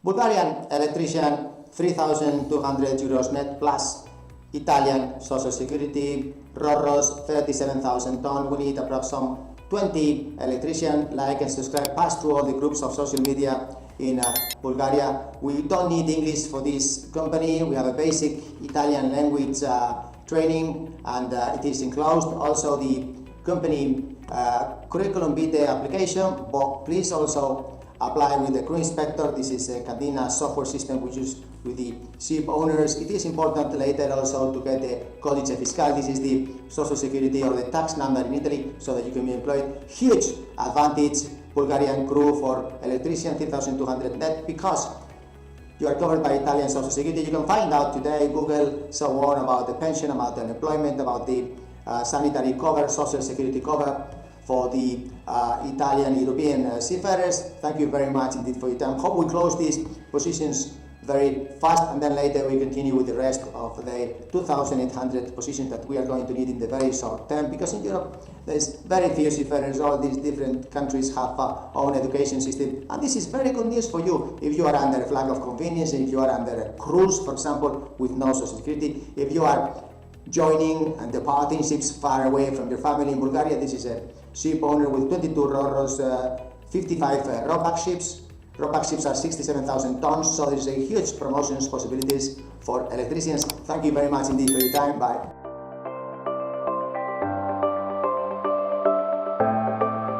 Bulgarian electrician, 3,200 euros net plus. Italian social security, RoRo's 37,000 ton. We need approximately 20 electrician. Like and subscribe, pass through all the groups of social media in Bulgaria. We don't need English for this company. We have a basic Italian language training, and it is enclosed. Also the company curriculum vitae application, but please also apply with the crew inspector. This is a Candina software system we use with the ship owners. It is important later also to get the codice fiscal. This is the social security or the tax number in Italy, so that you can be employed. Huge advantage, Bulgarian crew for electrician, 3,200 net, because you are covered by Italian social security. You can find out today, Google, so on, about the pension, about the unemployment, about the sanitary cover, social security cover for the Italian European seafarers. Thank you very much indeed for your time. Hope we close these positions very fast, and then later we continue with the rest of the 2,800 positions that we are going to need in the very short term, because in Europe there's very few seafarers. All these different countries have own education system, and this is very good news for you if you are under a flag of convenience, if you are under a cruise, for example, with no social security, if you are joining and departing ships far away from your family in Bulgaria. This is a ship owner with 22 RoRos, 55 RoPax ships. RoPax ships are 67,000 tons, so there is a huge promotions possibilities for electricians. Thank you very much indeed for your time. Bye.